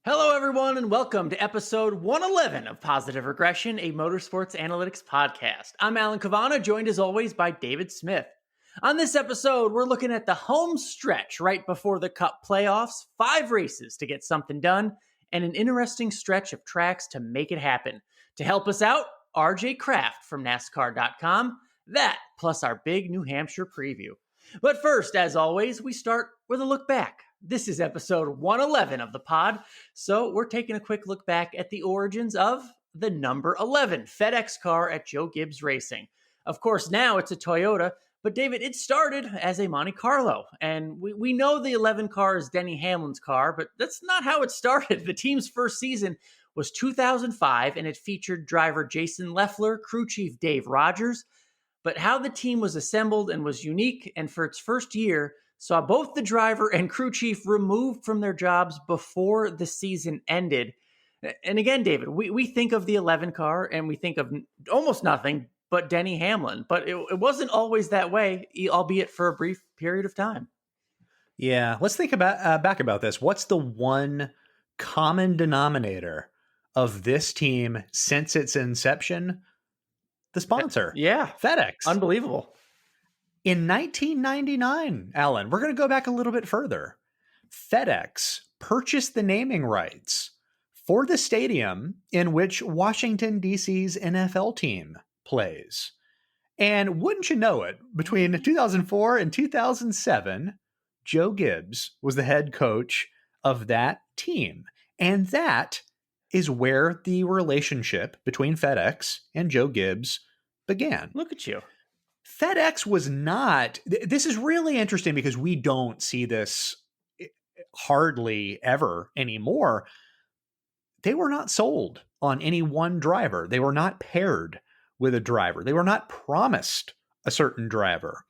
Hello, everyone, and welcome to episode 111 of Positive Regression, a motorsports analytics podcast. I'm Alan Cavana, joined as always by David Smith. On this episode, we're looking at the home stretch right before the Cup playoffs, 5 races to get something done, and an interesting stretch of tracks to make it happen. To help us out, RJ Kraft from NASCAR.com. That, plus our big New Hampshire preview. But first, as always, we start with a look back. This is episode 111 of the pod, so we're taking a quick look back at the origins of the number 11 FedEx car at Joe Gibbs Racing. Of course, now it's a Toyota, but David, it started as a Monte Carlo, and we know the 11 car is Denny Hamlin's car, but that's not how it started. The team's first season was 2005, and it featured driver Jason Leffler, crew chief Dave Rogers. But how the team was assembled and was unique, and for its first year, saw both the driver and crew chief removed from their jobs before the season ended. And again, David, we think of the 11 car and we think of almost nothing but Denny Hamlin, but it wasn't always that way, albeit for a brief period of time. Yeah, let's think about back about this. What's the one common denominator of this team since its inception? The sponsor. Yeah. FedEx. Unbelievable. In 1999, Alan, we're going to go back a little bit further. FedEx purchased the naming rights for the stadium in which Washington, D.C.'s NFL team plays. And wouldn't you know it, between 2004 and 2007, Joe Gibbs was the head coach of that team. And that is where the relationship between FedEx and Joe Gibbs began. Look at you. FedEx was not, this is really interesting because we don't see this hardly ever anymore. They were not sold on any one driver. They were not paired with a driver. They were not promised a certain driver.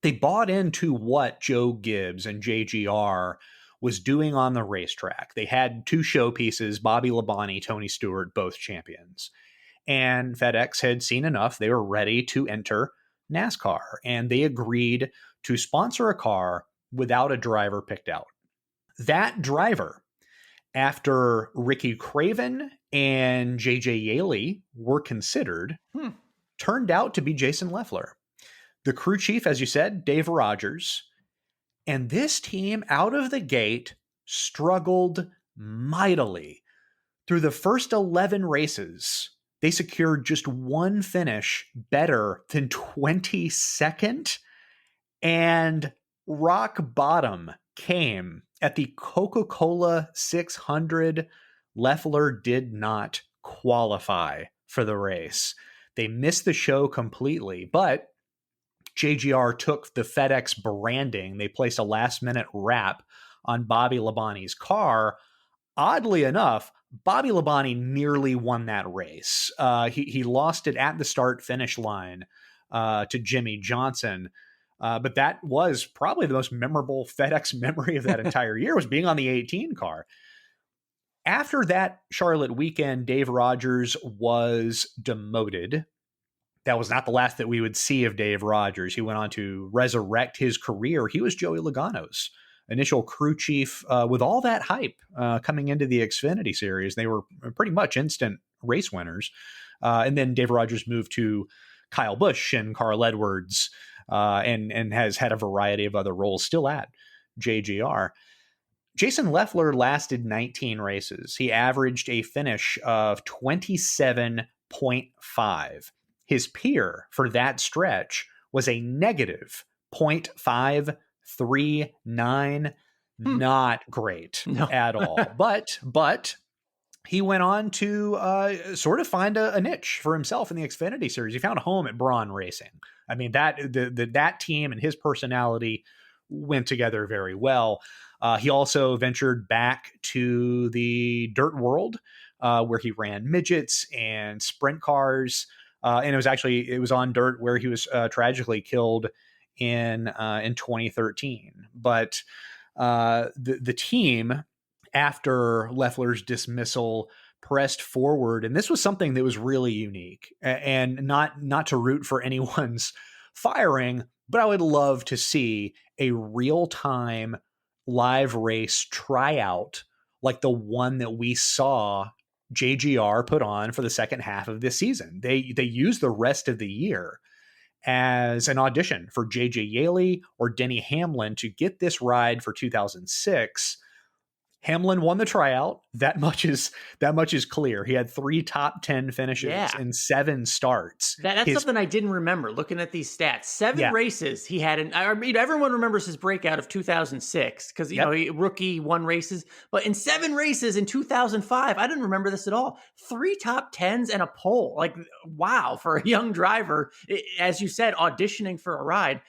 They bought into what Joe Gibbs and JGR was doing on the racetrack. They had 2 showpieces, Bobby Labonte, Tony Stewart, both champions. And FedEx had seen enough. They were ready to enter NASCAR, and they agreed to sponsor a car without a driver picked out. That driver, after Ricky Craven and JJ Yaley were considered, turned out to be Jason Leffler. The crew chief, as you said, Dave Rogers. And this team, out of the gate, struggled mightily. Through the first 11 races, they secured just one finish better than 22nd. And rock bottom came at the Coca-Cola 600. Leffler did not qualify for the race. They missed the show completely, but JGR took the FedEx branding. They placed a last-minute wrap on Bobby Labonte's car. Oddly enough, Bobby Labonte nearly won that race. He lost it at the start-finish line to Jimmy Johnson. But that was probably the most memorable FedEx memory of that entire year, was being on the 18 car. After that Charlotte weekend, Dave Rogers was demoted. That was not the last that we would see of Dave Rogers. He went on to resurrect his career. He was Joey Logano's initial crew chief with all that hype coming into the Xfinity series. They were pretty much instant race winners. And then Dave Rogers moved to Kyle Busch and Carl Edwards and has had a variety of other roles still at JGR. Jason Leffler lasted 19 races. He averaged a finish of 27.5. His peer for that stretch was a negative 0.539. Not great at all. But he went on to sort of find a niche for himself in the Xfinity series. He found a home at Braun Racing. I mean, that team and his personality went together very well. He also ventured back to the dirt world, where he ran midgets and sprint cars. And it was on dirt where he was tragically killed in 2013. But the team, after Leffler's dismissal, pressed forward, and this was something that was really unique. And not to root for anyone's firing, but I would love to see a real-time live race tryout like the one that we saw JGR put on for the second half of this season. They used the rest of the year as an audition for JJ Yaley or Denny Hamlin to get this ride for 2006. Hamlin won the tryout. That much is clear. He had 3 top 10 finishes Yeah. and 7 starts. That's something I didn't remember looking at these stats. 7 races he had. I mean, everyone remembers his breakout of 2006 because, he rookie 1 races. But in 7 races in 2005, I didn't remember this at all. 3 top 10s and a pole. Like, wow, for a young driver, as you said, auditioning for a ride.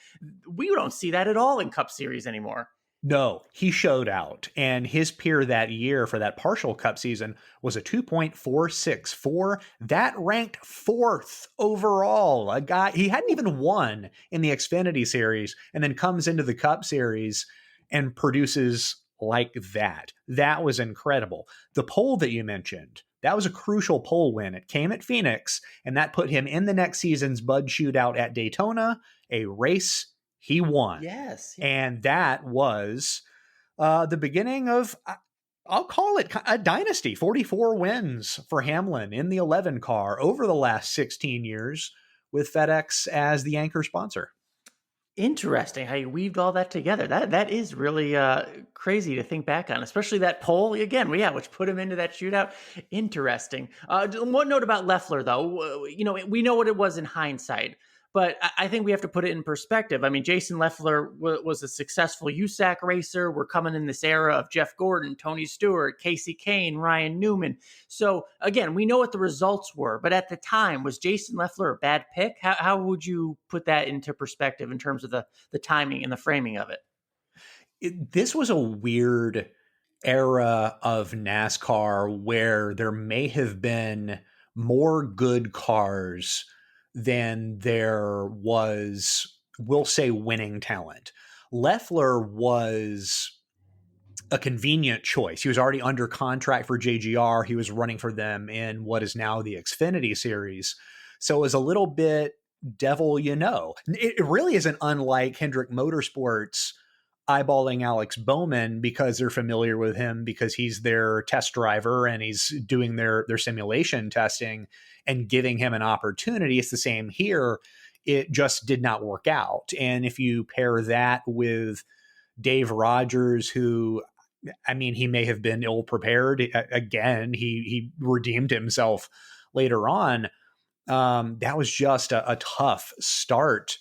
We don't see that at all in Cup Series anymore. No, he showed out, and his peer that year for that partial Cup season was a 2.464. That ranked 4th overall. A guy, he hadn't even won in the Xfinity Series, and then comes into the Cup Series and produces like that. That was incredible. The pole that you mentioned, that was a crucial pole win. It came at Phoenix, and that put him in the next season's Bud Shootout at Daytona, a race he won. Yes. And that was the beginning of, I'll call it a dynasty. 44 wins for Hamlin in the 11 car over the last 16 years with FedEx as the anchor sponsor. Interesting how you weaved all that together. That is really crazy to think back on, especially that pole again. Which put him into that shootout. Interesting. One note about Loeffler, though. We know what it was in hindsight, but I think we have to put it in perspective. I mean, Jason Loeffler was a successful USAC racer. We're coming in this era of Jeff Gordon, Tony Stewart, Casey Kane, Ryan Newman. So again, we know what the results were, but at the time, was Jason Loeffler a bad pick? How would you put that into perspective in terms of the timing and the framing of it? This was a weird era of NASCAR where there may have been more good cars than there was, we'll say, winning talent. Loeffler was a convenient choice. He was already under contract for JGR. He was running for them in what is now the Xfinity Series. So it was a little bit devil, It really isn't unlike Hendrick Motorsports eyeballing Alex Bowman because they're familiar with him because he's their test driver and he's doing their simulation testing and giving him an opportunity. It's the same here. It just did not work out. And if you pair that with Dave Rogers, who, I mean, he may have been ill prepared. Again, he redeemed himself later on. That was just a tough start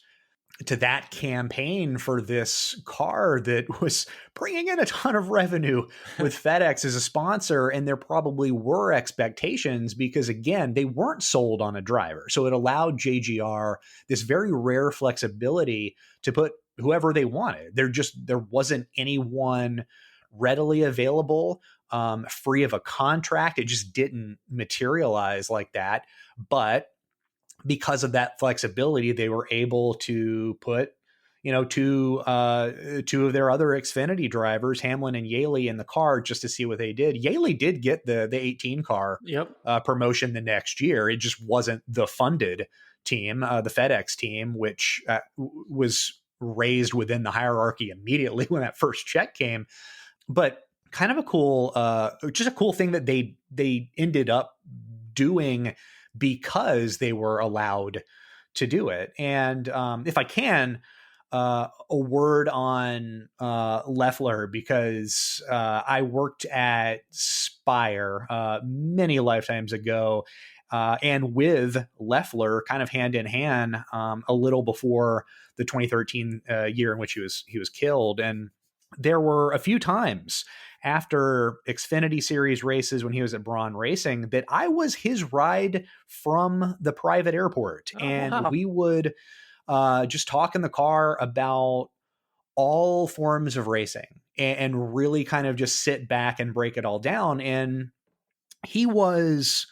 to that campaign for this car that was bringing in a ton of revenue with FedEx as a sponsor. And there probably were expectations because, again, they weren't sold on a driver. So it allowed JGR this very rare flexibility to put whoever they wanted. There wasn't anyone readily available, free of a contract. It just didn't materialize like that. But because of that flexibility, they were able to put, two of their other Xfinity drivers, Hamlin and Yaley, in the car just to see what they did. Yaley did get the 18 car promotion the next year. It just wasn't the funded team, the FedEx team, which was raised within the hierarchy immediately when that first check came. But kind of a cool thing that they ended up doing because they were allowed to do it. And if I can, a word on Loeffler, because I worked at Spire many lifetimes ago, and with Loeffler kind of hand in hand a little before the 2013 year in which he was killed. And there were a few times after Xfinity Series races when he was at Braun Racing that I was his ride from the private airport. We would just talk in the car about all forms of racing and really kind of just sit back and break it all down. And he was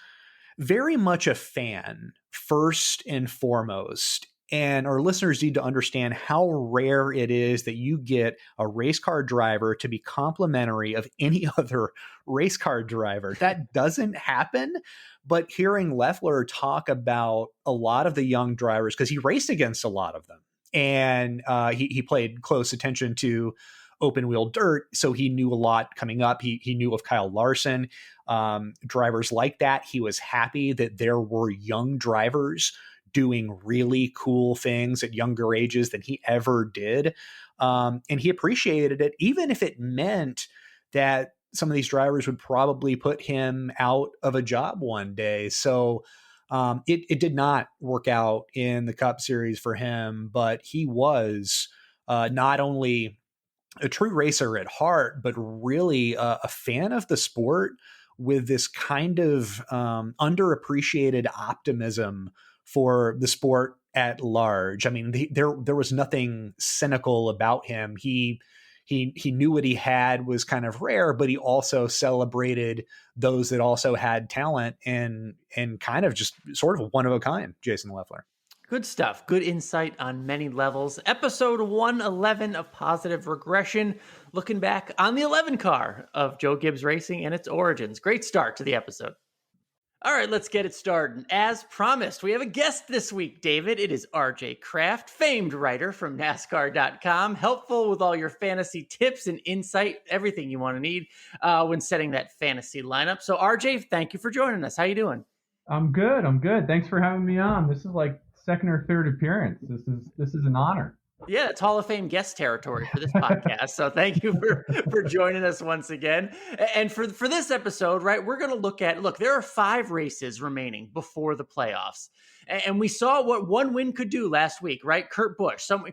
very much a fan, first and foremost. And our listeners need to understand how rare it is that you get a race car driver to be complimentary of any other race car driver. That doesn't happen. But hearing Loeffler talk about a lot of the young drivers, because he raced against a lot of them, and he paid close attention to open wheel dirt. So he knew a lot coming up. He knew of Kyle Larson, drivers like that. He was happy that there were young drivers doing really cool things at younger ages than he ever did. And he appreciated it, even if it meant that some of these drivers would probably put him out of a job one day. So it did not work out in the Cup Series for him, but he was not only a true racer at heart, but really a fan of the sport with this kind of underappreciated optimism for the sport at large. I mean, there was nothing cynical about him. He knew what he had was kind of rare, but he also celebrated those that also had talent and kind of just sort of one of a kind, Jason Leffler. Good stuff. Good insight on many levels. Episode 111 of Positive Regression, looking back on the 11 car of Joe Gibbs Racing and its origins. Great start to the episode. All right, let's get it started. As promised, we have a guest this week, David. It is RJ Kraft, famed writer from NASCAR.com, helpful with all your fantasy tips and insight, everything you want to need when setting that fantasy lineup. So RJ, thank you for joining us. How you doing? I'm good. Thanks for having me on. This is like second or third appearance. This is an honor. Yeah, it's Hall of Fame guest territory for this podcast. So thank you for joining us once again. And for this episode, right, we're going to look, there are 5 races remaining before the playoffs. And we saw what one win could do last week, right? Kurt Busch, pulled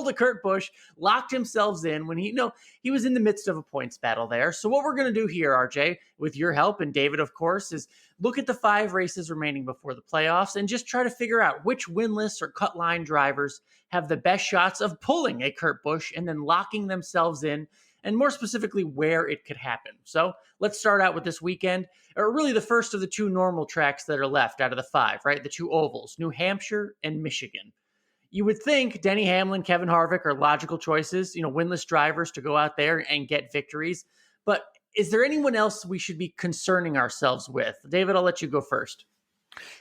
a Kurt Busch, locked himself in when he was in the midst of a points battle there. So what we're going to do here, RJ, with your help and David, of course, is look at the 5 races remaining before the playoffs and just try to figure out which winless or cut line drivers have the best shots of pulling a Kurt Busch and then locking themselves in, and more specifically, where it could happen. So let's start out with this weekend, or really the first of the 2 normal tracks that are left out of the 5, right? The 2 ovals, New Hampshire and Michigan. You would think Denny Hamlin, Kevin Harvick are logical choices, winless drivers to go out there and get victories. But is there anyone else we should be concerning ourselves with? David, I'll let you go first.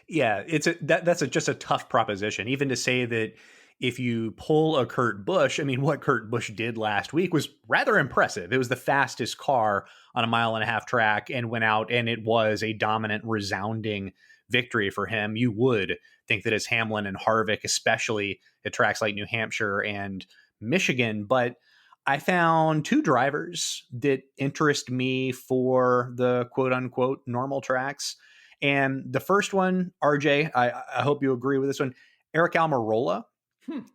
Yeah, that's just a tough proposition, even to say that if you pull a Kurt Busch, I mean, what Kurt Busch did last week was rather impressive. It was the fastest car on a 1.5 mile track and went out, and it was a dominant, resounding victory for him. You would think that it's Hamlin and Harvick, especially at tracks like New Hampshire and Michigan. But I found 2 drivers that interest me for the quote unquote normal tracks. And the first one, RJ, I hope you agree with this one, Eric Almirola.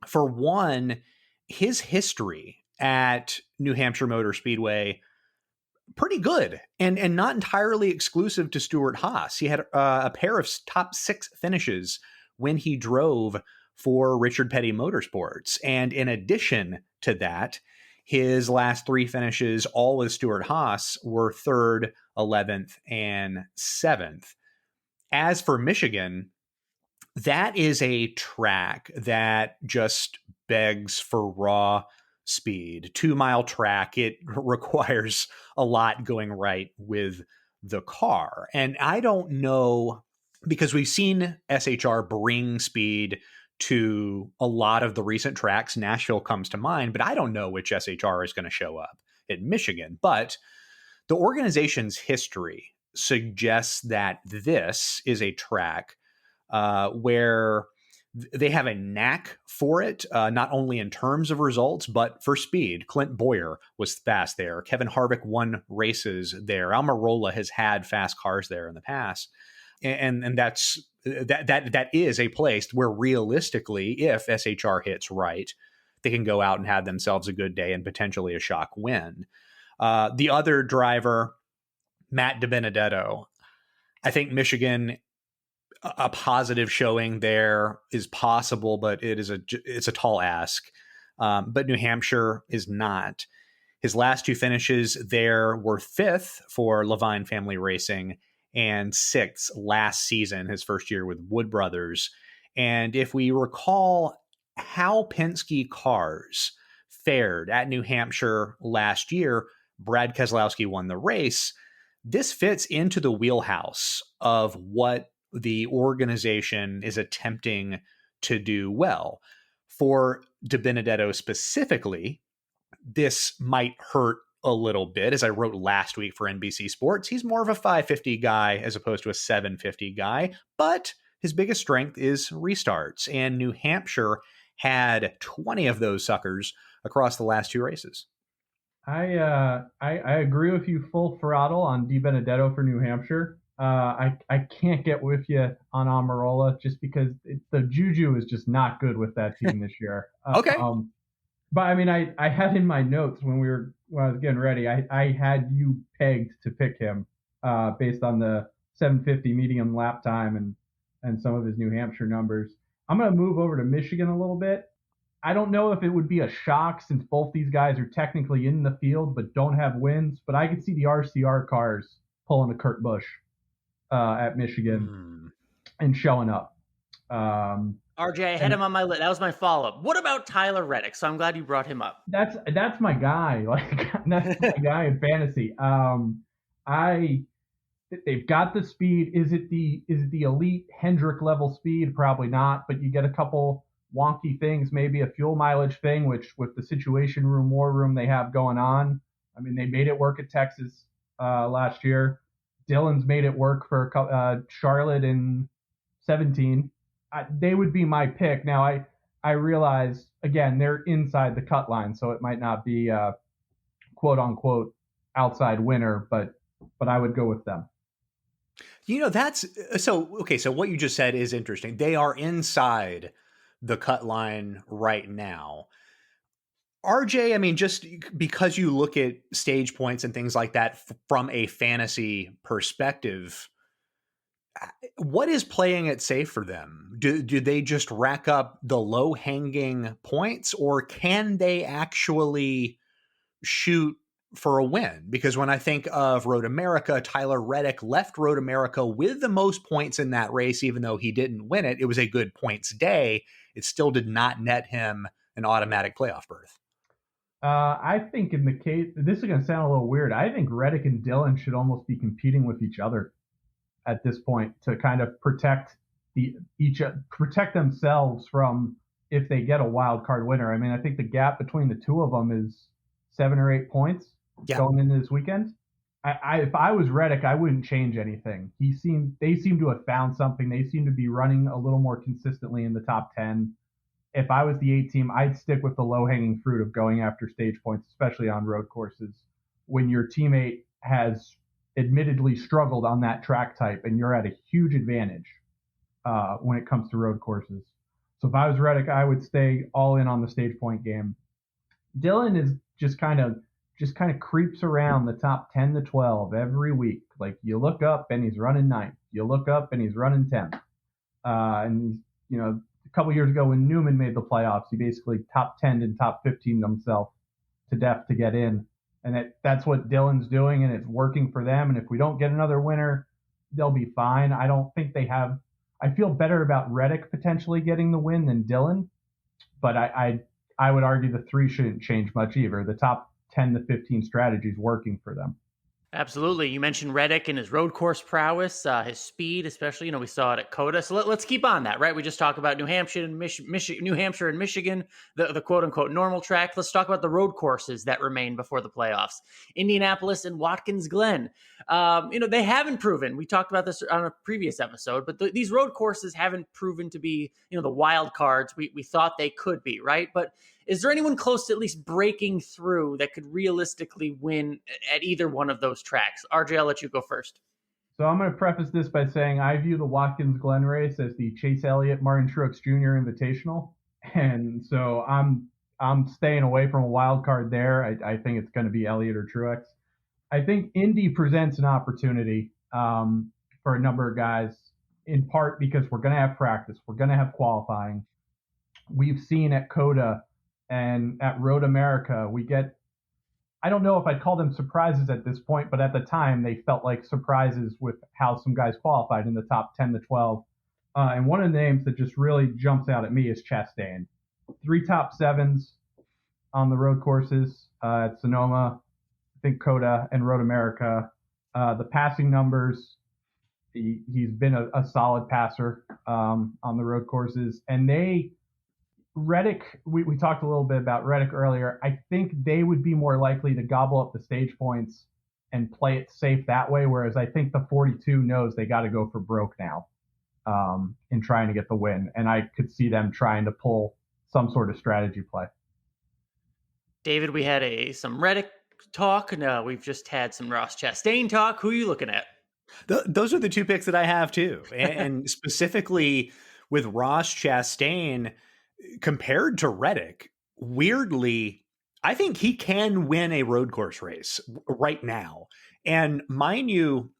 For one, his history at New Hampshire Motor Speedway, pretty good and not entirely exclusive to Stewart-Haas. He had a pair of top 6 finishes when he drove for Richard Petty Motorsports. And in addition to that, his last 3 finishes, all with Stewart-Haas, were 3rd, 11th, and 7th. As for Michigan, that is a track that just begs for raw speed. 2-mile track. It requires a lot going right with the car. And I don't know, because we've seen SHR bring speed to a lot of the recent tracks. Nashville comes to mind, but I don't know which SHR is going to show up at Michigan. But the organization's history suggests that this is a track where they have a knack for it, not only in terms of results, but for speed. Clint Boyer was fast there. Kevin Harvick won races there. Almirola has had fast cars there in the past. And that is a place where realistically, if SHR hits right, they can go out and have themselves a good day and potentially a shock win. The other driver, Matt DiBenedetto, I think Michigan, a positive showing there is possible, but it's a tall ask. But New Hampshire is not. His last 2 finishes there were 5th for Levine Family Racing and 6th last season, his first year with Wood Brothers. And if we recall how Penske cars fared at New Hampshire last year, Brad Keselowski won the race. This fits into the wheelhouse of what the organization is attempting to do well. For DiBenedetto specifically, this might hurt a little bit. As I wrote last week for NBC Sports, he's more of a 550 guy as opposed to a 750 guy, but his biggest strength is restarts, and New Hampshire had 20 of those suckers across the last 2 races. I agree with you full throttle on Di Benedetto for New Hampshire. I can't get with you on Amarola just because the juju is just not good with that team this year. Okay. But I mean, I had in my notes when I was getting ready, I had you pegged to pick him based on the 750 medium lap time and some of his New Hampshire numbers. I'm going to move over to Michigan a little bit. I don't know if it would be a shock since both these guys are technically in the field but don't have wins, but I could see the RCR cars pulling a Kurt Busch at Michigan and showing up. RJ, I had him on my list. That was my follow-up. What about Tyler Reddick? So I'm glad you brought him up. That's my guy. Like that's my guy in fantasy. They've got the speed. Is it the elite Hendrick level speed? Probably not. But you get a couple wonky things, maybe a fuel mileage thing, which with the Situation Room war room they have going on. I mean, they made it work at Texas last year. Dillon's made it work for Charlotte in 17. They would be my pick. Now, I realize, again, they're inside the cut line, so it might not be a quote-unquote outside winner, but I would go with them. That's so okay. So what you just said is interesting. They are inside the cut line right now. RJ, I mean, just because you look at stage points and things like that from a fantasy perspective, what is playing it safe for them? Do they just rack up the low-hanging points, or can they actually shoot for a win? Because when I think of Road America, Tyler Reddick left Road America with the most points in that race, even though he didn't win it. It was a good points day. It still did not net him an automatic playoff berth. I think in the case, this is going to sound a little weird. I think Reddick and Dillon should almost be competing with each other at this point to kind of protect themselves from if they get a wild card winner. I mean, I think the gap between the two of them is 7 or 8 points going into this weekend. If I was Reddick, I wouldn't change anything. They seem to have found something. They seem to be running a little more consistently in the top 10. If I was the 8 team, I'd stick with the low-hanging fruit of going after stage points, especially on road courses, when your teammate has admittedly struggled on that track type and you're at a huge advantage when it comes to road courses. So if I was Reddick, I would stay all in on the stage point game. Dillon is just kind of creeps around the top 10 to 12 every week. Like you look up and he's running 9th. You look up and he's running 10th. And he's, a couple years ago when Newman made the playoffs, he basically top 10 and top 15 himself to death to get in. And that's what Dillon's doing, and it's working for them. And if we don't get another winner, they'll be fine. I don't think they have. I feel better about Reddick potentially getting the win than Dillon, but I would argue the 3 shouldn't change much either. The top 10 to 15 strategies working for them. Absolutely. You mentioned Reddick and his road course prowess, his speed, especially. We saw it at COTA. So let's keep on that, right? We just talked about New Hampshire and Michigan, the quote unquote normal track. Let's talk about the road courses that remain before the playoffs. Indianapolis and Watkins Glen. They haven't proven. We talked about this on a previous episode, but these road courses haven't proven to be, the wild cards we thought they could be, right? But is there anyone close to at least breaking through that could realistically win at either one of those tracks? RJ, I'll let you go first. So I'm going to preface this by saying I view the Watkins Glen race as the Chase Elliott, Martin Truex Jr. Invitational. And so I'm staying away from a wild card there. I think it's going to be Elliott or Truex. I think Indy presents an opportunity for a number of guys, in part because we're going to have practice. We're going to have qualifying. We've seen at COTA and at Road America, we get, I don't know if I'd call them surprises at this point, but at the time they felt like surprises with how some guys qualified in the top 10 to 12. And one of the names that just really jumps out at me is Chastain. 3 top 7s on the road courses at Sonoma, I think COTA and Road America. The passing numbers, he's been a solid passer on the road courses. And Reddick, we talked a little bit about Reddick earlier. I think they would be more likely to gobble up the stage points and play it safe that way, whereas I think the 42 knows they got to go for broke now in trying to get the win. And I could see them trying to pull some sort of strategy play. David, we had some Reddick talk. No, we've just had some Ross Chastain talk. Who are you looking at? Those are the two picks that I have too. And specifically with Ross Chastain compared to Reddick, weirdly, I think he can win a road course race right now. And mind you,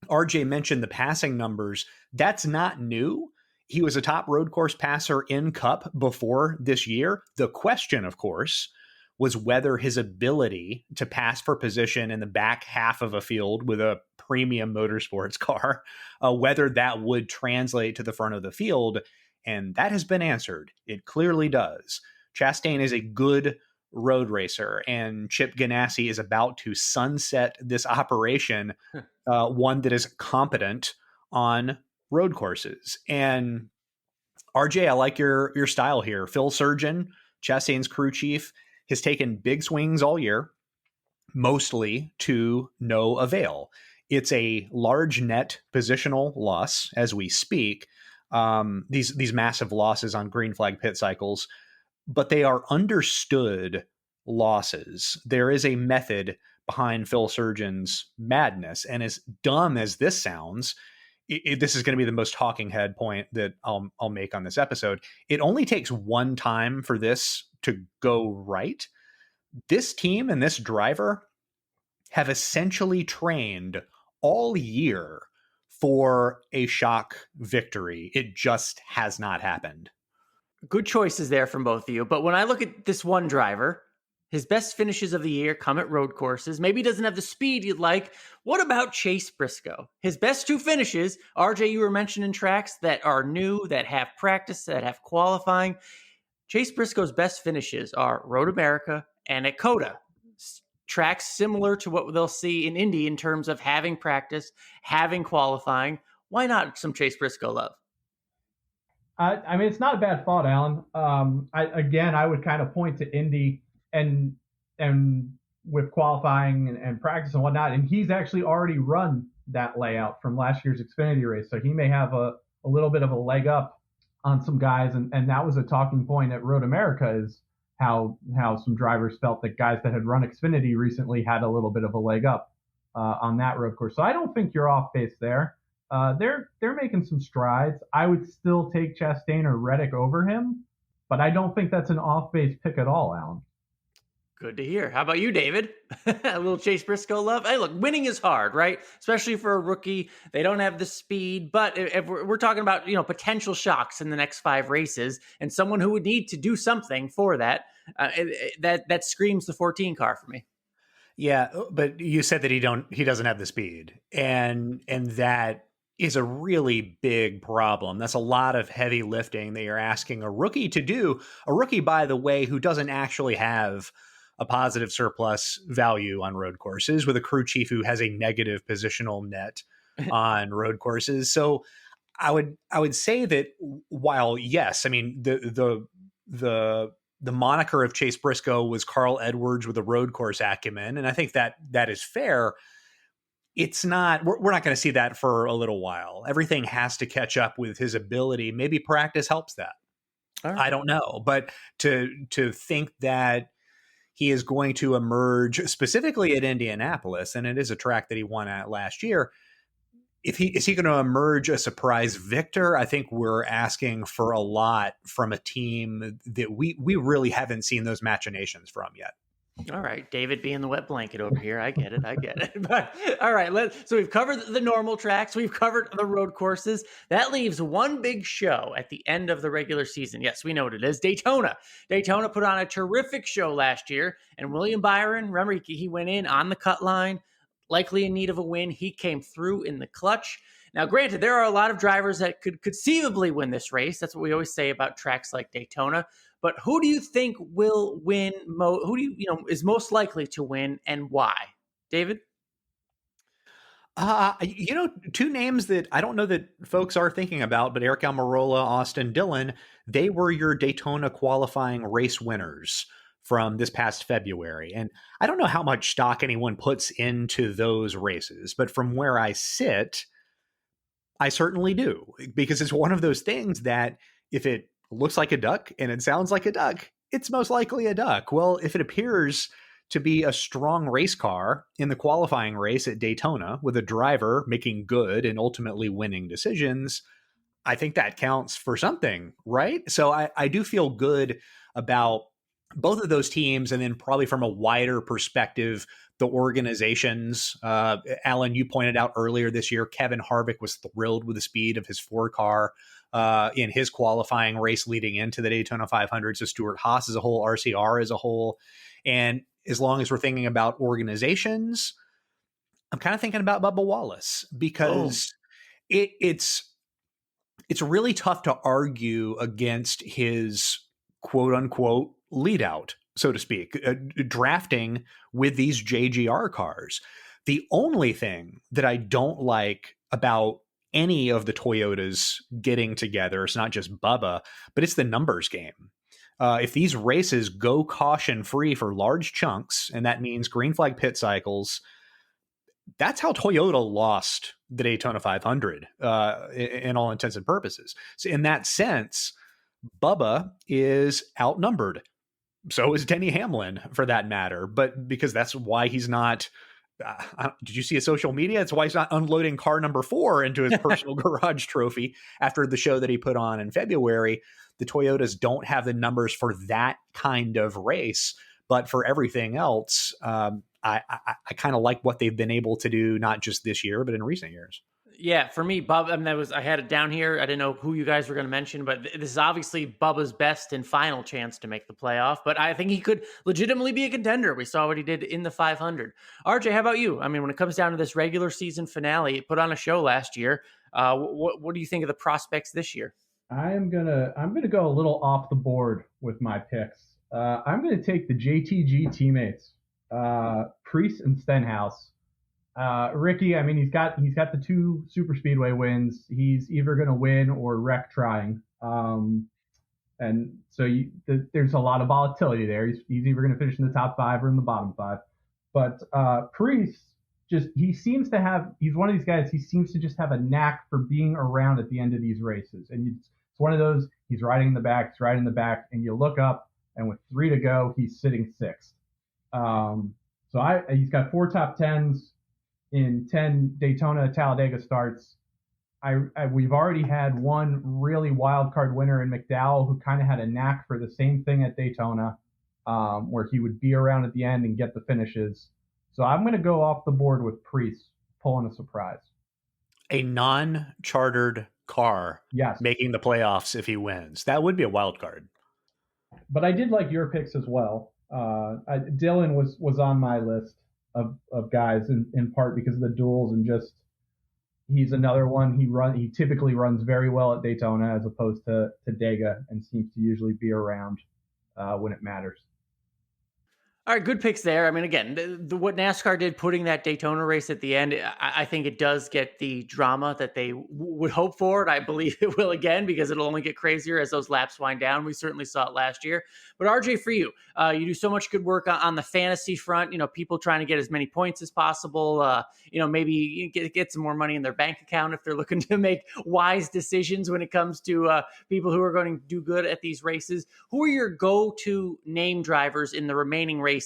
RJ mentioned the passing numbers. That's not new. He was a top road course passer in Cup before this year. The question, of course, was whether his ability to pass for position in the back half of a field with a premium motorsports car, whether that would translate to the front of the field. And that has been answered. It clearly does. Chastain is a good road racer, and Chip Ganassi is about to sunset this operation, one that is competent on road courses. And RJ, I like your style here. Phil Surgeon, Chastain's crew chief, has taken big swings all year, mostly to no avail. It's a large net positional loss as we speak. These massive losses on green flag pit cycles, but they are understood losses. There is a method behind Phil Surgeon's madness, and as dumb as this sounds, this is going to be the most talking head point that I'll make on this episode. It only takes one time for this to go right. This team and this driver have essentially trained all year for a shock victory. It just has not happened. Good choices there from both of you. But when I look at this one driver, his best finishes of the year come at road courses. Maybe he doesn't have the speed you'd like. What about Chase Briscoe? His best two finishes, RJ, you were mentioning tracks that are new, that have practice, that have qualifying. Chase Briscoe's best finishes are Road America and at COTA. Tracks similar to what they'll see in Indy in terms of having practice, having qualifying. Why not some Chase Briscoe love? I mean, it's not a bad thought, Alan. I would kind of point to Indy and with qualifying and practice and whatnot, and he's actually already run that layout from last year's Xfinity race, so he may have a little bit of a leg up on some guys, and that was a talking point at Road America, is how some drivers felt that guys that had run Xfinity recently had a little bit of a leg up on that road course. So I don't think you're off base there. They're making some strides. I would still take Chastain or Reddick over him, but I don't think that's an off base pick at all, Alan. Good to hear. How about you, David? A little Chase Briscoe love? Hey, look, winning is hard, right? Especially for a rookie. They don't have the speed, but if we're talking about, potential shocks in the next 5 races and someone who would need to do something for that, that screams the 14 car for me. Yeah, but you said that he doesn't have the speed, and that is a really big problem. That's a lot of heavy lifting that you're asking a rookie to do. A rookie, by the way, who doesn't actually have a positive surplus value on road courses, with a crew chief who has a negative positional net on road courses. So I would say that while, yes, I mean, the moniker of Chase Briscoe was Carl Edwards with a road course acumen, and I think that is fair. It's not, we're not going to see that for a little while. Everything has to catch up with his ability. Maybe practice helps that. Right. I don't know. But to think that he is going to emerge specifically at Indianapolis, and it is a track that he won at last year, is he going to emerge a surprise victor? I think we're asking for a lot from a team that we really haven't seen those machinations from yet. All right, David being the wet blanket over here. I get it. But all right, so we've covered the normal tracks. We've covered the road courses. That leaves one big show at the end of the regular season. Yes, we know what it is. Daytona. Daytona put on a terrific show last year. And William Byron, remember, he went in on the cut line, likely in need of a win. He came through in the clutch. Now, granted, there are a lot of drivers that could conceivably win this race. That's what we always say about tracks like Daytona. But who do you think will win? Who do you is most likely to win, and why? David? Two names that I don't know that folks are thinking about, but Eric Almirola, Austin Dillon, they were your Daytona qualifying race winners from this past February. And I don't know how much stock anyone puts into those races, but from where I sit, I certainly do, because it's one of those things that if it looks like a duck and it sounds like a duck, it's most likely a duck. Well, if it appears to be a strong race car in the qualifying race at Daytona with a driver making good and ultimately winning decisions, I think that counts for something, right? So I do feel good about both of those teams. And then probably from a wider perspective, the organizations. Alan, you pointed out earlier this year, Kevin Harvick was thrilled with the speed of his 4 car in his qualifying race leading into the Daytona 500. So Stuart Haas as a whole, RCR as a whole. And as long as we're thinking about organizations, I'm kind of thinking about Bubba Wallace, because it's really tough to argue against his quote unquote lead out, so to speak, drafting with these JGR cars. The only thing that I don't like about any of the Toyotas getting together, it's not just Bubba, but it's the numbers game. If these races go caution free for large chunks, and that means green flag pit cycles, that's how Toyota lost the Daytona 500 in all intents and purposes. So in that sense, Bubba is outnumbered. So is Denny Hamlin, for that matter. But because that's why he's not. Did you see his social media? It's why he's not unloading car number 4 into his personal garage trophy after the show that he put on in February. The Toyotas don't have the numbers for that kind of race, but for everything else, I kind of like what they've been able to do, not just this year, but in recent years. Yeah, for me, Bub, I mean, I had it down here. I didn't know who you guys were going to mention, but this is obviously Bubba's best and final chance to make the playoff. But I think he could legitimately be a contender. We saw what he did in the 500. RJ, how about you? I mean, when it comes down to this regular season finale, it put on a show last year. What do you think of the prospects this year? I'm gonna go a little off the board with my picks. I'm gonna take the JTG teammates, Priest and Stenhouse. Ricky, I mean, he's got the 2 super speedway wins. He's either going to win or wreck trying. And so there's a lot of volatility there. He's either going to finish in the top 5 or in the bottom 5. But Priest, he's one of these guys, he seems to just have a knack for being around at the end of these races. And it's one of those, he's riding in the back, and you look up, and with 3 to go, he's sitting 6th. He's got 4 top 10s in 10 Daytona Talladega starts. We've already had one really wild card winner in McDowell, who kind of had a knack for the same thing at Daytona, where he would be around at the end and get the finishes. So I'm going to go off the board with Priest pulling a surprise. A non-chartered car, yes, making the playoffs if he wins. That would be a wild card. But I did like your picks as well. Dylan was on my list of guys in part because of the duels, and just he's another one. He typically runs very well at Daytona as opposed to Dega, and seems to usually be around when it matters. All right, good picks there. I mean, again, what NASCAR did, putting that Daytona race at the end, I think it does get the drama that they would hope for, and I believe it will again, because it'll only get crazier as those laps wind down. We certainly saw it last year. But RJ, for you, you do so much good work on the fantasy front. You know, people trying to get as many points as possible. Maybe get some more money in their bank account if they're looking to make wise decisions when it comes to people who are going to do good at these races. Who are your go-to name drivers in the remaining races?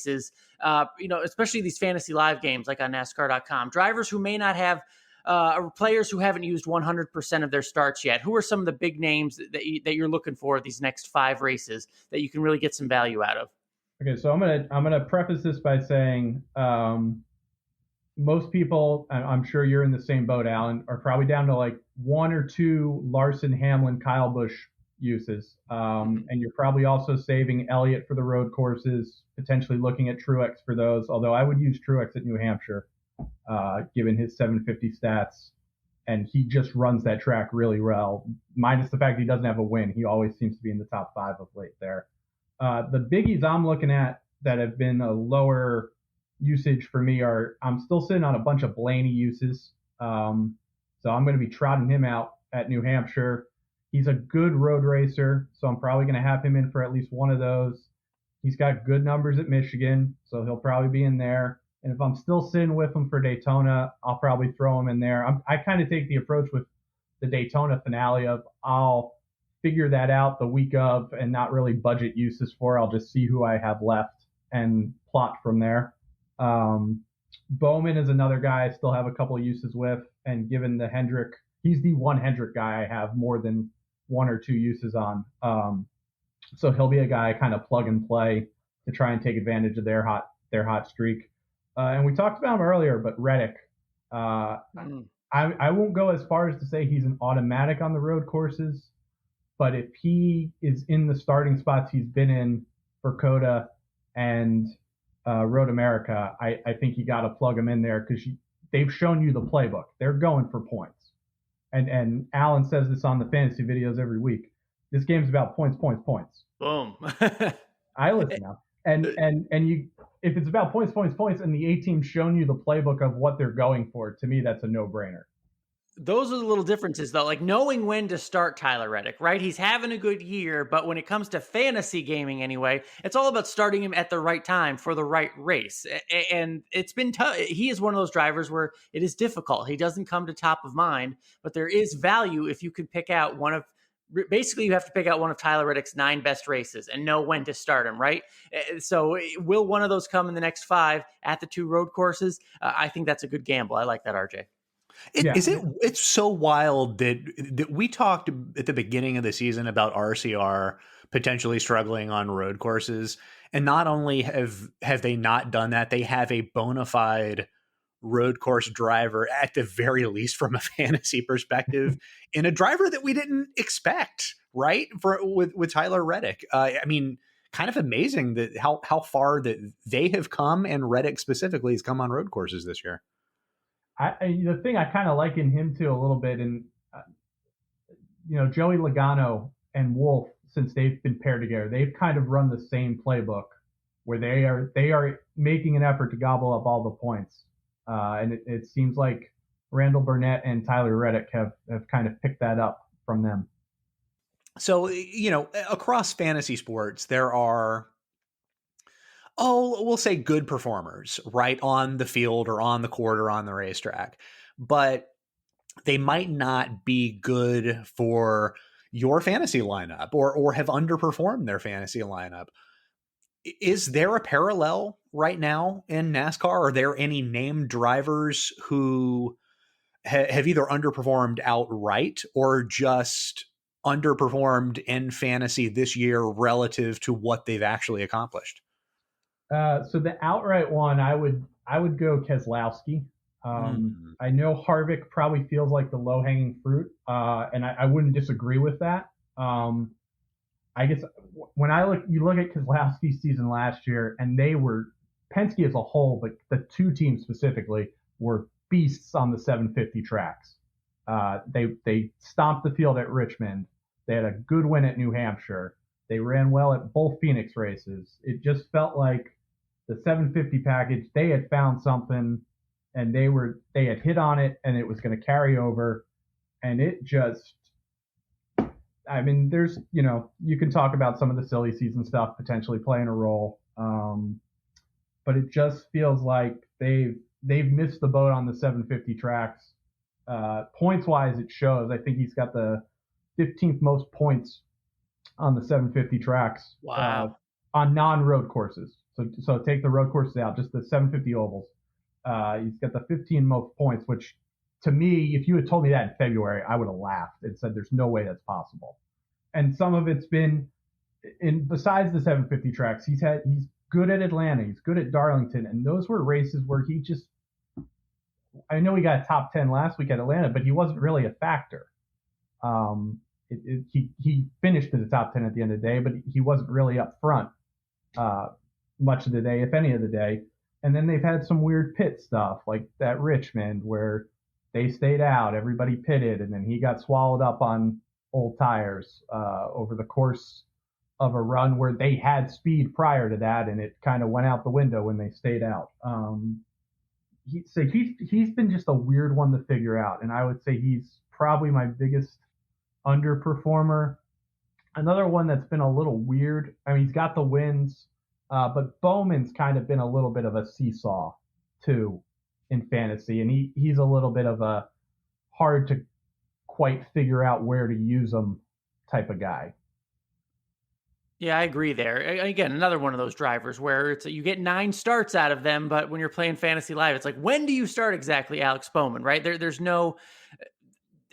Especially these fantasy live games like on NASCAR.com, drivers who may not have players who haven't used 100% of their starts yet. Who are some of the big names that you're looking for these next 5 races that you can really get some value out of? Okay, so I'm gonna preface this by saying most people, I'm sure you're in the same boat, Alan, are probably down to like 1 or 2 Larson, Hamlin, Kyle Busch uses. And you're probably also saving Elliott for the road courses, potentially looking at Truex for those, although I would use Truex at New Hampshire, given his 750 stats. And he just runs that track really well, minus the fact he doesn't have a win. He always seems to be in the top 5 of late there. The biggies I'm looking at that have been a lower usage for me I'm still sitting on a bunch of Blaney uses. So I'm going to be trotting him out at New Hampshire. He's a good road racer, so I'm probably going to have him in for at least one of those. He's got good numbers at Michigan, so he'll probably be in there. And if I'm still sitting with him for Daytona, I'll probably throw him in there. I kind of take the approach with the Daytona finale of I'll figure that out the week of and not really budget uses for. I'll just see who I have left and plot from there. Bowman is another guy I still have a couple of uses with, and given the Hendrick, he's the one Hendrick guy I have more than one or two uses on. So he'll be a guy I kind of plug and play to try and take advantage of their hot streak. And we talked about him earlier, but Reddick, I won't go as far as to say he's an automatic on the road courses, but if he is in the starting spots he's been in for Coda and Road America, I think you got to plug him in there because they've shown you the playbook. They're going for points. And Alan says this on the fantasy videos every week. This game's about points. Boom. I listen now. And you, if it's about points, and the A team's shown you the playbook of what they're going for, to me, that's a no-brainer. Those are the little differences, though, like knowing when to start Tyler Reddick, right? He's having a good year, but when it comes to fantasy gaming anyway, it's all about starting him at the right time for the right race. And it's been tough. He is one of those drivers where it is difficult. He doesn't come to top of mind, but there is value if you can pick out basically you have to pick out one of Tyler Reddick's 9 best races and know when to start him, right? So will one of those come in the next 5 at the 2 road courses? I think that's a good gamble. I like that, RJ. It's so wild that we talked at the beginning of the season about RCR potentially struggling on road courses. And not only have they not done that, they have a bona fide road course driver, at the very least from a fantasy perspective, in a driver that we didn't expect, right? With Tyler Reddick. I mean, kind of amazing that how far that they have come, and Reddick specifically has come on road courses this year. The thing I kind of liken him to a little bit, and Joey Logano and Wolf, since they've been paired together, they've kind of run the same playbook where they are making an effort to gobble up all the points. And it seems like Randall Burnett and Tyler Reddick have kind of picked that up from them. So, across fantasy sports, there are, we'll say good performers, right, on the field or on the court or on the racetrack, but they might not be good for your fantasy lineup or have underperformed their fantasy lineup. Is there a parallel right now in NASCAR? Are there any named drivers who have either underperformed outright or just underperformed in fantasy this year relative to what they've actually accomplished? So the outright one, I would go Keselowski. I know Harvick probably feels like the low-hanging fruit, and I wouldn't disagree with that. I guess when you look at Keselowski's season last year, and they were, Penske as a whole, but the 2 teams specifically, were beasts on the 750 tracks. They stomped the field at Richmond. They had a good win at New Hampshire. They ran well at both Phoenix races. It just felt like the 750 package, they had found something, and they had hit on it, and it was going to carry over. And it just, I mean, there's, you can talk about some of the silly season stuff potentially playing a role. But it just feels like they've missed the boat on the 750 tracks. Points wise, it shows. I think he's got the 15th most points on the 750 tracks. Wow. On non-road courses. So take the road courses out, just the 750 ovals. He's got the 15 most points, which to me, if you had told me that in February, I would have laughed and said, there's no way that's possible. And some of it's been besides the 750 tracks, he's good at Atlanta. He's good at Darlington. And those were races where I know he got a top 10 last week at Atlanta, but he wasn't really a factor. He finished in the top 10 at the end of the day, but he wasn't really up front much of the day, if any of the day. And then they've had some weird pit stuff like that Richmond where they stayed out, everybody pitted, and then he got swallowed up on old tires over the course of a run where they had speed prior to that, and it kind of went out the window when they stayed out. he's been just a weird one to figure out, and I would say he's probably my biggest underperformer. Another one that's been a little weird. I mean, he's got the wins, but Bowman's kind of been a little bit of a seesaw too in fantasy, and he's a little bit of a hard to quite figure out where to use him type of guy. Yeah, I agree there. Again, another one of those drivers where it's you get 9 starts out of them, but when you're playing fantasy live, it's like, when do you start exactly Alex Bowman, right? There's no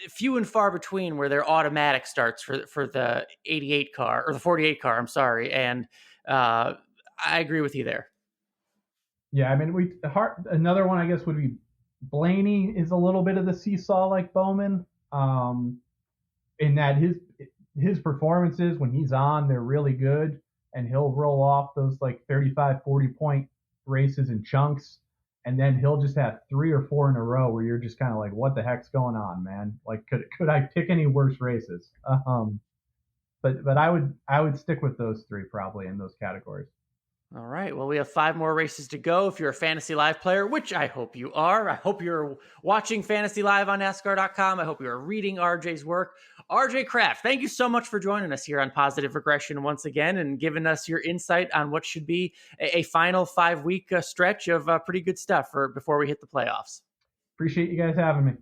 few and far between where they're automatic starts for the 88 car or the 48 car. I'm sorry, and I agree with you there. Yeah, I mean, another one I guess would be Blaney is a little bit of the seesaw like Bowman, in that his performances when he's on, they're really good, and he'll roll off those like 35, 40 point races in chunks, and then he'll just have 3 or 4 in a row where you're just kind of like, what the heck's going on, man? Like, could I pick any worse races? But I would stick with those 3 probably in those categories. All right. Well, we have 5 more races to go. If you're a Fantasy Live player, which I hope you are, I hope you're watching Fantasy Live on NASCAR.com. I hope you're reading RJ's work. RJ Kraft, thank you so much for joining us here on Positive Regression once again and giving us your insight on what should be a final 5-week stretch of pretty good stuff before we hit the playoffs. Appreciate you guys having me.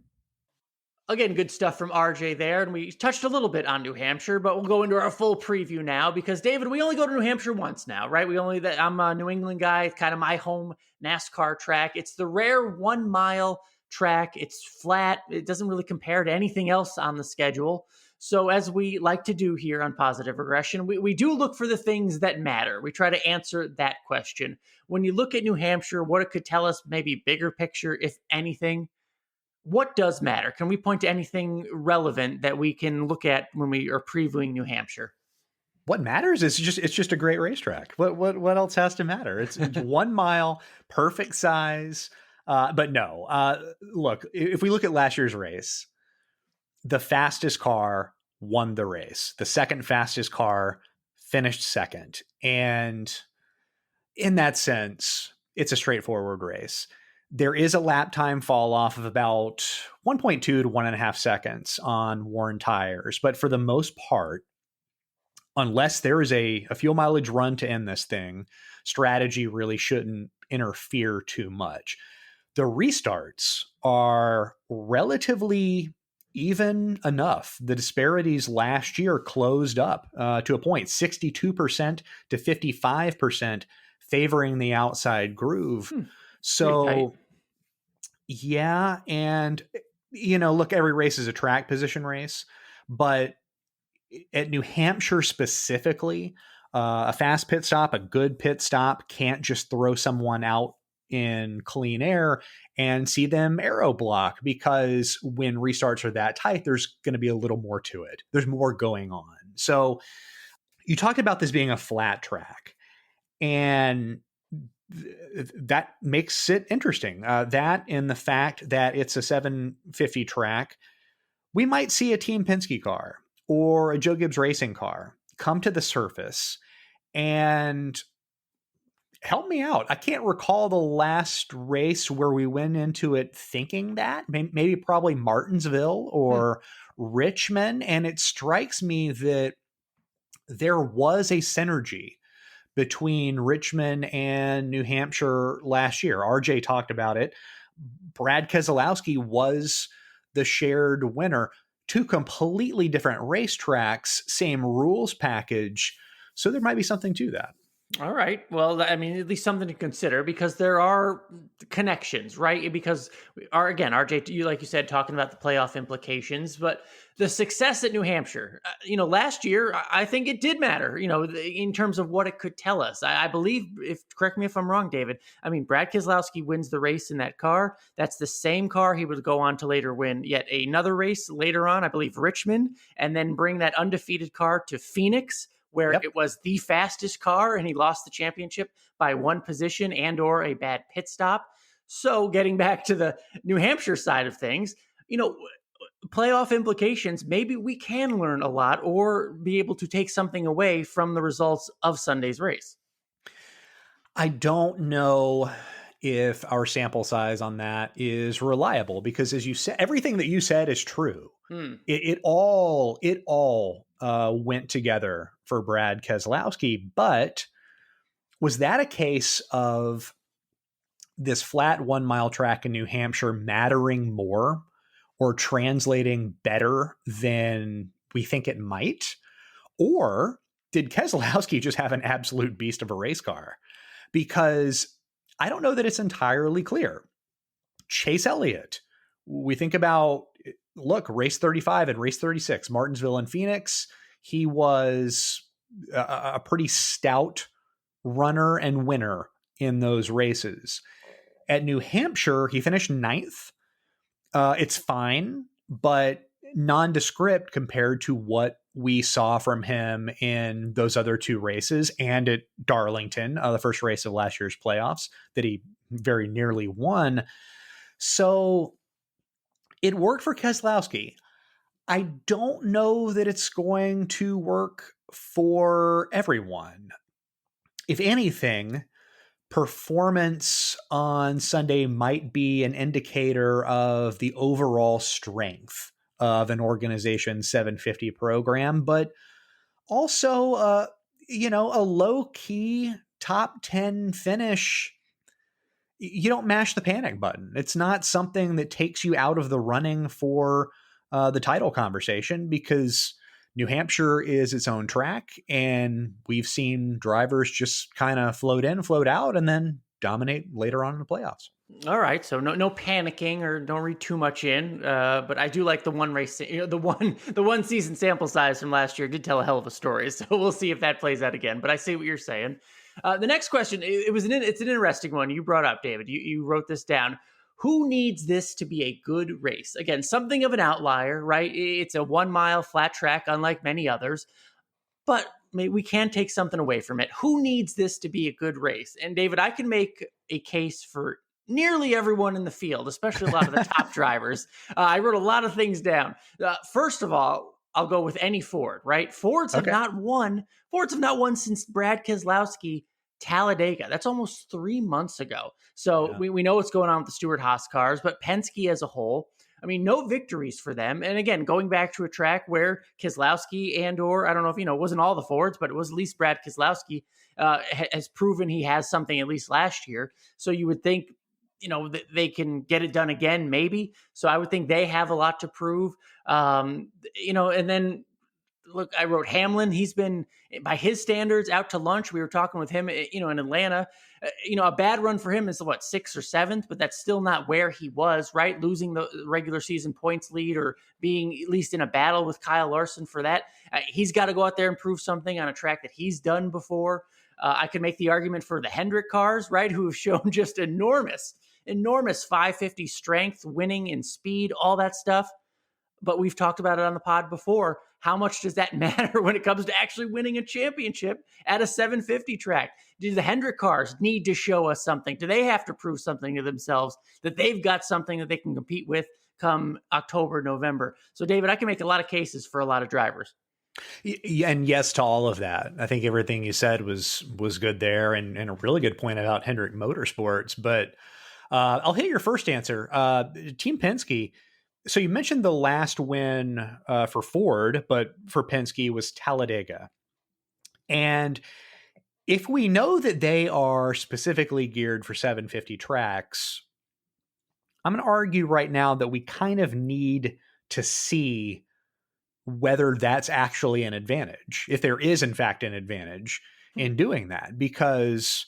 Again, good stuff from RJ there, and we touched a little bit on New Hampshire, but we'll go into our full preview now because, David, we only go to New Hampshire once now, right? I'm a New England guy. It's kind of my home NASCAR track. It's the rare 1 mile track. It's flat. It doesn't really compare to anything else on the schedule. So as we like to do here on Positive Regression, we do look for the things that matter. We try to answer that question. When you look at New Hampshire, what it could tell us, maybe bigger picture, if anything, what does matter? Can we point to anything relevant that we can look at when we are previewing New Hampshire? What matters is it's just a great racetrack. What else has to matter? It's 1 mile, perfect size. But no, look, if we look at last year's race, the fastest car won the race. The second fastest car finished second. And in that sense, it's a straightforward race. There is a lap time fall off of about 1.2 to 1.5 seconds on worn tires. But for the most part, unless there is a fuel mileage run to end this thing, strategy really shouldn't interfere too much. The restarts are relatively even enough. The disparities last year closed up to a point, 62% to 55% favoring the outside groove. So, yeah. And, look, every race is a track position race, but at New Hampshire specifically, a fast pit stop, a good pit stop can't just throw someone out in clean air and see them aero block, because when restarts are that tight, there's going to be a little more to it. There's more going on. So you talked about this being a flat track, and that makes it interesting. That and the fact that it's a 750 track, we might see a Team Penske car or a Joe Gibbs racing car come to the surface. And help me out, I can't recall the last race where we went into it thinking that. Maybe probably Martinsville or Richmond. And it strikes me that there was a synergy between Richmond and New Hampshire last year. RJ talked about it. Brad Keselowski was the shared winner. 2 completely different racetracks, same rules package. So there might be something to that. All right. Well, I mean, at least something to consider, because there are connections, right? Because again, RJ, like you said, talking about the playoff implications, but the success at New Hampshire, last year, I think it did matter, in terms of what it could tell us. I believe, correct me if I'm wrong, David, I mean, Brad Keselowski wins the race in that car. That's the same car he would go on to later win yet another race later on, I believe Richmond, and then bring that undefeated car to Phoenix, where it was the fastest car and he lost the championship by 1 position and or a bad pit stop. So getting back to the New Hampshire side of things, playoff implications, maybe we can learn a lot or be able to take something away from the results of Sunday's race. I don't know if our sample size on that is reliable, because as you said, everything that you said is true. It all went together for Brad Keselowski. But was that a case of this flat 1 mile track in New Hampshire mattering more or translating better than we think it might? Or did Keselowski just have an absolute beast of a race car? Because I don't know that it's entirely clear. Chase Elliott, we think about, look, race 35 and race 36, Martinsville and Phoenix. He was a pretty stout runner and winner in those races. At New Hampshire, he finished 9th. It's fine, but nondescript compared to what we saw from him in those other 2 races and at Darlington, the first race of last year's playoffs that he very nearly won. So it worked for Keselowski. I don't know that it's going to work for everyone. If anything, performance on Sunday might be an indicator of the overall strength of an organization's 750 program, but also, a low-key top 10 finish, you don't mash the panic button. It's not something that takes you out of the running for the title conversation, because New Hampshire is its own track, and we've seen drivers just kind of float in, float out, and then dominate later on in the playoffs. All right, so no panicking, or don't read too much in. But I do like the one race, the one season sample size from last year did tell a hell of a story. So we'll see if that plays out again. But I see what you're saying. The next question, it's an interesting one you brought up, David. You wrote this down. Who needs this to be a good race? Again, something of an outlier, right? It's a 1 mile flat track, unlike many others. But maybe we can take something away from it. Who needs this to be a good race? And David, I can make a case for nearly everyone in the field, especially a lot of the top drivers. I wrote a lot of things down. First of all, I'll go with any Ford, right? Fords have not won since Brad Keselowski Talladega. That's almost 3 months ago. So we know what's going on with the Stewart-Haas cars, but Penske as a whole, I mean, no victories for them. And again, going back to a track where Keselowski or I don't know if, it wasn't all the Fords, but it was at least Brad Keselowski has proven he has something at least last year. So you would think, they can get it done again, maybe. So I would think they have a lot to prove. And then look, I wrote Hamlin. He's been, by his standards, out to lunch. We were talking with him, in Atlanta. A bad run for him is 6th or 7th, but that's still not where he was, right? Losing the regular season points lead, or being at least in a battle with Kyle Larson for that. He's got to go out there and prove something on a track that he's done before. I could make the argument for the Hendrick cars, right? Who have shown just enormous 550 strength, winning in speed, all that stuff. But we've talked about it on the pod before. How much does that matter when it comes to actually winning a championship at a 750 track? Do the Hendrick cars need to show us something? Do they have to prove something to themselves that they've got something that they can compete with come October, November? So, David, I can make a lot of cases for a lot of drivers. And yes to all of that. I think everything you said was good there, and a really good point about Hendrick Motorsports. But I'll hit your first answer. Team Penske. So you mentioned the last win for Ford, but for Penske was Talladega. And if we know that they are specifically geared for 750 tracks, I'm going to argue right now that we kind of need to see whether that's actually an advantage, if there is in fact an advantage in doing that, because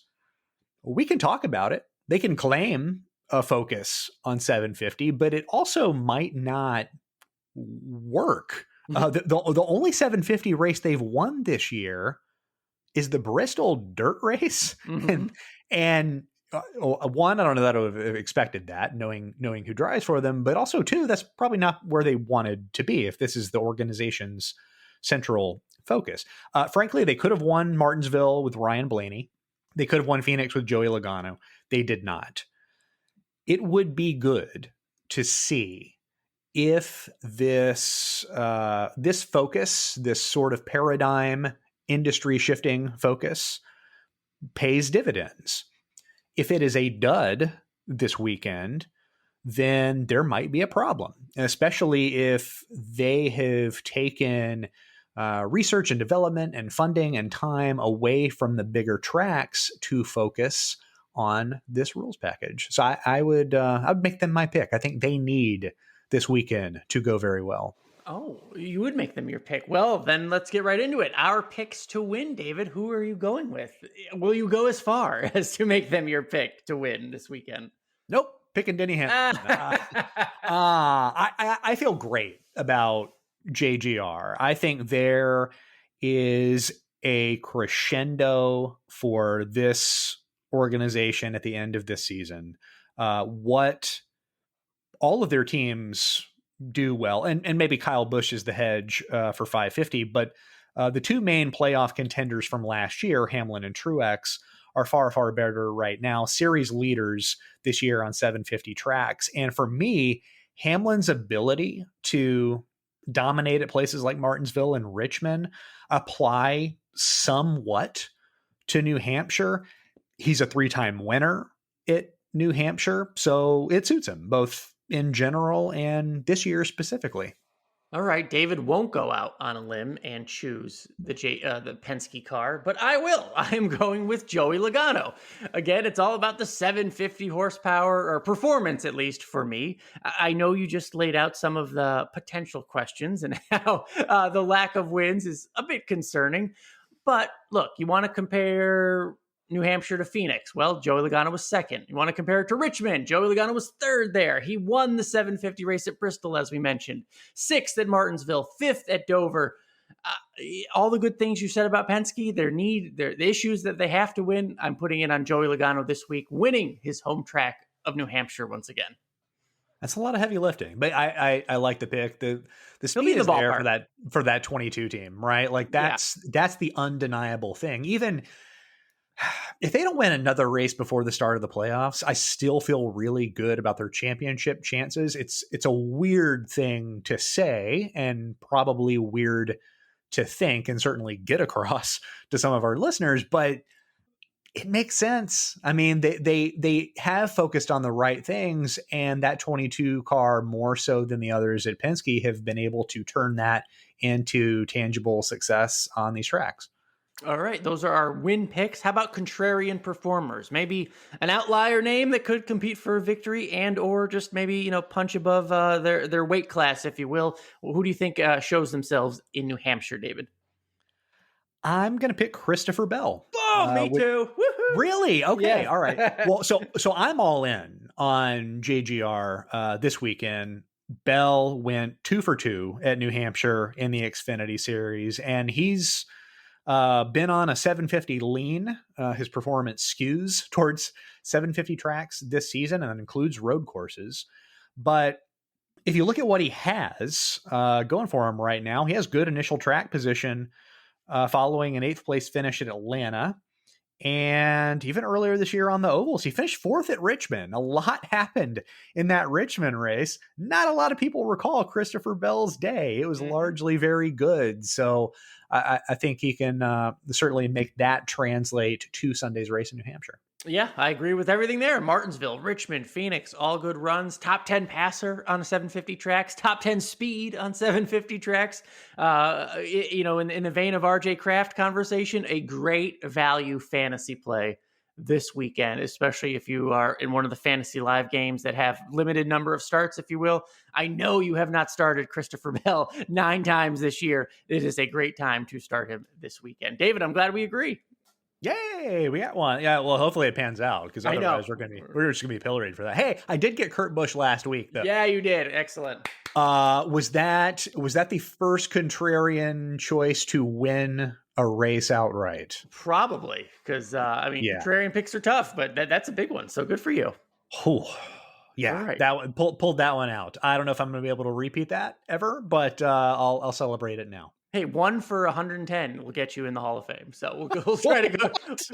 we can talk about it. They can claim a focus on 750, but it also might not work. The only 750 race they've won this year is the Bristol dirt race. And one, I don't know that I would have expected that, knowing who drives for them, but also two, that's probably not where they wanted to be if this is the organization's central focus. Frankly, they could have won Martinsville with Ryan Blaney. They could have won Phoenix with Joey Logano. They did not. It would be good to see if this focus, this sort of paradigm, industry shifting focus, pays dividends. if it is a dud this weekend, then there might be a problem, especially if they have taken research and development and funding and time away from the bigger tracks to focus on this rules package. So I would make them my pick. I think they need this weekend to go very well. Oh, you would make them your pick. Well, then let's get right into it. Our picks to win, David. Who are you going with? Will you go as far as to make them your pick to win this weekend? Nope. Picking Denny Hampton. I feel great about JGR. I think there is a crescendo for this organization at the end of this season. What all of their teams do well, and maybe Kyle Busch is the hedge for 550, but the two main playoff contenders from last year, Hamlin and Truex, are far, far better right now. Series leaders this year on 750 tracks. And for me, Hamlin's ability to dominate at places like Martinsville and Richmond apply somewhat to New Hampshire. He's a 3-time winner at New Hampshire, so it suits him both in general and this year specifically. All right, David won't go out on a limb and choose the Penske car, but I will. I am going with Joey Logano. Again, it's all about the 750 horsepower, or performance at least for me. I know you just laid out some of the potential questions and how the lack of wins is a bit concerning. But look, you want to compare New Hampshire to Phoenix. Well, Joey Logano was second. You want to compare it to Richmond. Joey Logano was third there. He won the 750 race at Bristol, as we mentioned. Sixth at Martinsville. Fifth at Dover. All the good things you said about Penske, the issues that they have to win, I'm putting it on Joey Logano this week, winning his home track of New Hampshire once again. That's a lot of heavy lifting, but I like the pick. The speed is there for that 22 team, right? Like that's the undeniable thing. Even if they don't win another race before the start of the playoffs, I still feel really good about their championship chances. It's a weird thing to say and probably weird to think and certainly get across to some of our listeners, but it makes sense. I mean, they have focused on the right things, and that 22 car more so than the others at Penske have been able to turn that into tangible success on these tracks. All right, those are our win picks. How about contrarian performers? Maybe an outlier name that could compete for a victory and or just maybe, punch above their weight class, if you will. Who do you think shows themselves in New Hampshire, David? I'm going to pick Christopher Bell. Oh, me too. Woohoo! Really? Okay. Yes. All right. Well, so I'm all in on JGR this weekend. Bell went 2 for 2 at New Hampshire in the Xfinity Series, and he's been on a 750 lean. His performance skews towards 750 tracks this season, and that includes road courses. But if you look at what he has going for him right now, he has good initial track position following an 8th place finish at Atlanta. And even earlier this year on the ovals, he finished 4th at Richmond. A lot happened in that Richmond race. Not a lot of people recall Christopher Bell's day. It was largely very good. So I think he can certainly make that translate to Sunday's race in New Hampshire. Yeah, I agree with everything there. Martinsville, Richmond, Phoenix, all good runs. Top 10 passer on 750 tracks. Top 10 speed on 750 tracks. In the vein of RJ Kraft conversation, a great value fantasy play this weekend, especially if you are in one of the fantasy live games that have limited number of starts, if you will. I know you have not started Christopher Bell 9 times this year. It is a great time to start him this weekend. David, I'm glad we agree. Yay, we got one. Yeah, well, hopefully it pans out because otherwise we're just gonna be pilloried for that. Hey, I did get Kurt Busch last week though. Yeah, you did. Excellent. Was that the first contrarian choice to win a race outright? Probably, because contrarian picks are tough, but that's a big one. So good for you. Oh, yeah, right. That one pulled that one out. I don't know if I'm going to be able to repeat that ever, but I'll celebrate it now. Hey, 1 for 110 will get you in the Hall of Fame. So we'll try to go.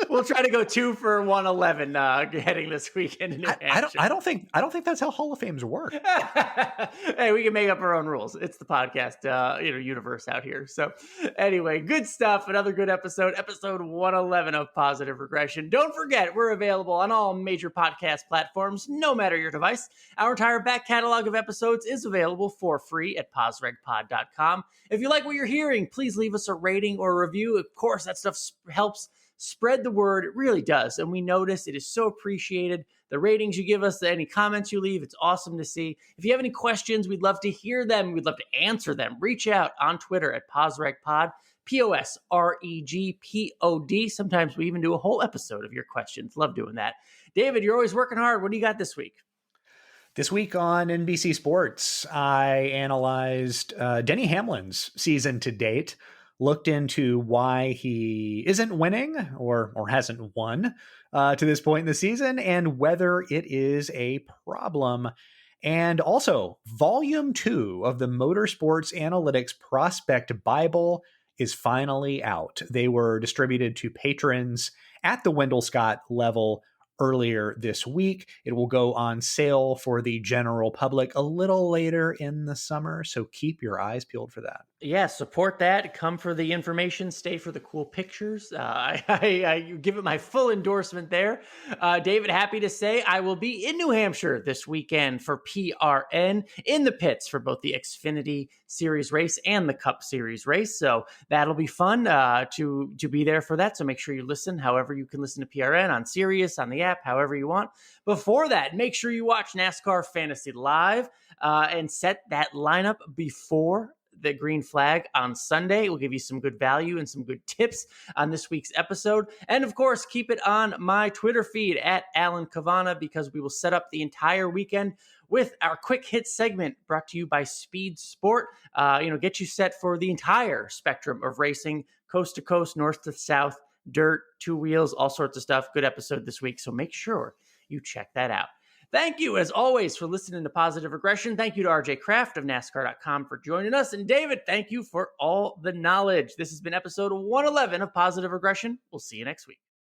We'll try to go 2 for 111 heading this weekend in New Hampshire. I don't think that's how Hall of Fames work. Hey, we can make up our own rules. It's the podcast, universe out here. So anyway, good stuff. Another good episode 111 of Positive Regression. Don't forget, we're available on all major podcast platforms, no matter your device. Our entire back catalog of episodes is available for free at posregpod.com. If you like what you're hearing, please leave us a rating or a review. Of course, that stuff helps spread the word. It really does. And we notice it is so appreciated. The ratings you give us, any comments you leave, it's awesome to see. If you have any questions, we'd love to hear them. We'd love to answer them. Reach out on Twitter at PosRegPod, POSREGPOD. Sometimes we even do a whole episode of your questions. Love doing that. David, you're always working hard. What do you got this week? This week on NBC Sports, I analyzed Denny Hamlin's season to date, looked into why he isn't winning or hasn't won to this point in the season, and whether it is a problem. And also, Volume 2 of the Motorsports Analytics Prospect Bible is finally out. They were distributed to patrons at the Wendell Scott level earlier this week. It will go on sale for the general public a little later in the summer, so keep your eyes peeled for that. Yeah, support that. Come for the information, stay for the cool pictures. I give it my full endorsement there. David, happy to say I will be in New Hampshire this weekend for PRN in the pits for both the Xfinity Series race and the Cup Series race. So that'll be fun to be there for that. So make sure you listen however you can listen to PRN on Sirius, on the app, however you want. Before that, make sure you watch NASCAR Fantasy Live and set that lineup before the green flag on Sunday. We'll give you some good value and some good tips on this week's episode. And of course, keep it on my Twitter feed at Alan Cavana, because we will set up the entire weekend with our quick hit segment brought to you by Speed Sport. Get you set for the entire spectrum of racing, coast to coast, north to south, dirt, two wheels, all sorts of stuff. Good episode this week. So make sure you check that out. Thank you, as always, for listening to Positive Regression. Thank you to RJ Kraft of NASCAR.com for joining us. And David, thank you for all the knowledge. This has been episode 111 of Positive Regression. We'll see you next week.